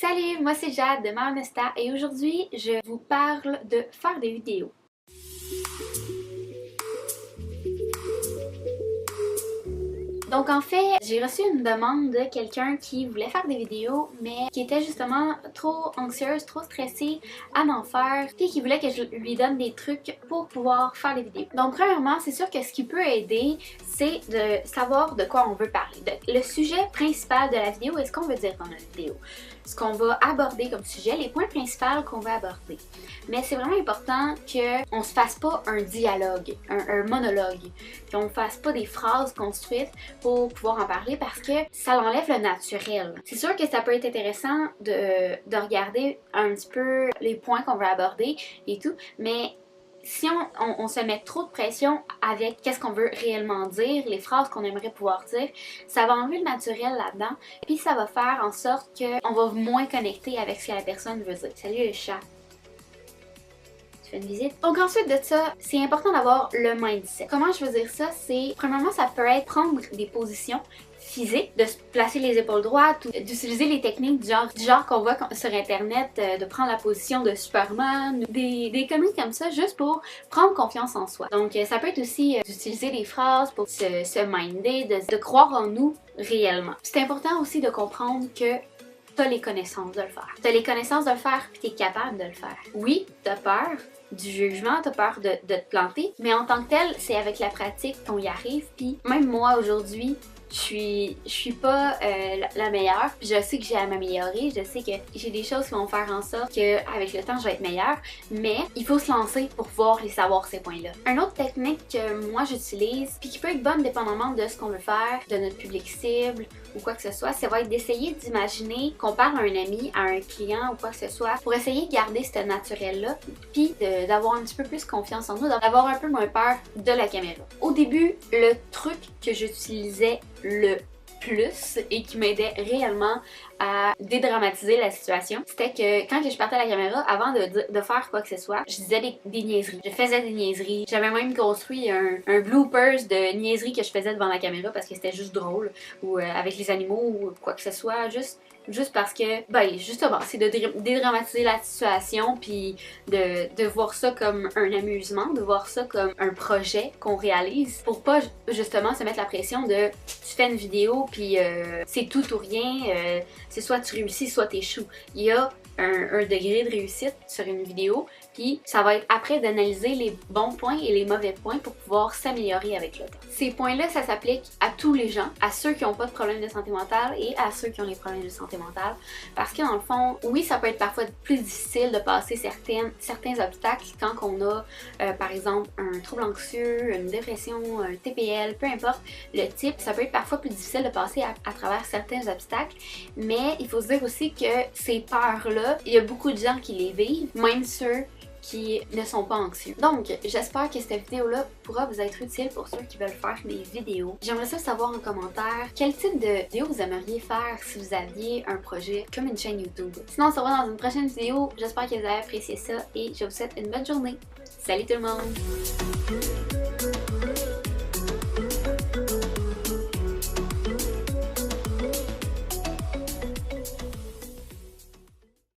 Salut, moi c'est Jade de Marnesta et aujourd'hui je vous parle de faire des vidéos. Donc en fait, j'ai reçu une demande de quelqu'un qui voulait faire des vidéos mais qui était justement trop anxieuse, trop stressée à m'en faire puis qui voulait que je lui donne des trucs pour pouvoir faire des vidéos. Donc premièrement, c'est sûr que ce qui peut aider, c'est de savoir de quoi on veut parler. Le sujet principal de la vidéo et ce qu'on veut dire dans la vidéo. Ce qu'on va aborder comme sujet, les points principaux qu'on va aborder. Mais c'est vraiment important qu'on se fasse pas un dialogue, un monologue, qu'on fasse pas des phrases construites pour pouvoir en parler parce que ça enlève le naturel. C'est sûr que ça peut être intéressant de regarder un petit peu les points qu'on veut aborder et tout, mais si on se met trop de pression avec qu'est-ce qu'on veut réellement dire, les phrases qu'on aimerait pouvoir dire, ça va enlever le naturel là-dedans, puis ça va faire en sorte qu'on va moins connecter avec ce que la personne veut dire. Salut le chat! Tu fais une visite? Donc ensuite de ça, c'est important d'avoir le mindset. Comment je veux dire ça? C'est, premièrement, ça peut être prendre des positions physique, de se placer les épaules droites ou d'utiliser les techniques du genre qu'on voit sur internet, de prendre la position de Superman, des conneries comme ça juste pour prendre confiance en soi. Donc ça peut être aussi d'utiliser des phrases pour se minder, de croire en nous réellement. C'est important aussi de comprendre que t'as les connaissances de le faire. T'as les connaissances de le faire puis t'es capable de le faire. Oui, t'as peur du jugement, t'as peur de te planter, mais en tant que tel, c'est avec la pratique qu'on y arrive. Puis même moi aujourd'hui, je suis pas la meilleure, puis je sais que j'ai à m'améliorer, je sais que j'ai des choses qui vont faire en sorte qu'avec le temps je vais être meilleure, mais il faut se lancer pour pouvoir les savoir ces points-là. Une autre technique que moi j'utilise, puis qui peut être bonne dépendamment de ce qu'on veut faire, de notre public cible ou quoi que ce soit, ça va être d'essayer d'imaginer qu'on parle à un ami, à un client ou quoi que ce soit, pour essayer de garder ce naturel-là, puis d'avoir un petit peu plus confiance en nous, d'avoir un peu moins peur de la caméra. Au début, le truc que j'utilisais le plus et qui m'aidait réellement à dédramatiser la situation, c'était que quand je partais à la caméra, avant de faire quoi que ce soit, je disais des niaiseries. Je faisais des niaiseries. J'avais même construit un bloopers de niaiseries que je faisais devant la caméra parce que c'était juste drôle, ou avec les animaux ou quoi que ce soit, juste parce que, ben justement, c'est de dédramatiser la situation puis de voir ça comme un amusement, de voir ça comme un projet qu'on réalise pour pas justement se mettre la pression de tu fais une vidéo puis c'est tout ou rien, c'est soit tu réussis, soit t'échoues. Il y a un degré de réussite sur une vidéo, puis ça va être après d'analyser les bons points et les mauvais points pour pouvoir s'améliorer avec le temps. Ces points-là, ça s'applique à tous les gens, à ceux qui n'ont pas de problème de santé mentale et à ceux qui ont des problèmes de santé mentale, parce que dans le fond, oui, ça peut être parfois plus difficile de passer certains obstacles quand on a, par exemple, un trouble anxieux, une dépression, un TPL, peu importe le type, ça peut être parfois plus difficile de passer à travers certains obstacles, mais il faut se dire aussi que ces peurs-là, il y a beaucoup de gens qui les vivent, même ceux qui ne sont pas anxieux. Donc, j'espère que cette vidéo-là pourra vous être utile pour ceux qui veulent faire des vidéos. J'aimerais ça savoir en commentaire quel type de vidéo vous aimeriez faire si vous aviez un projet comme une chaîne YouTube. Sinon, on se revoit dans une prochaine vidéo. J'espère que vous avez apprécié ça et je vous souhaite une bonne journée. Salut tout le monde!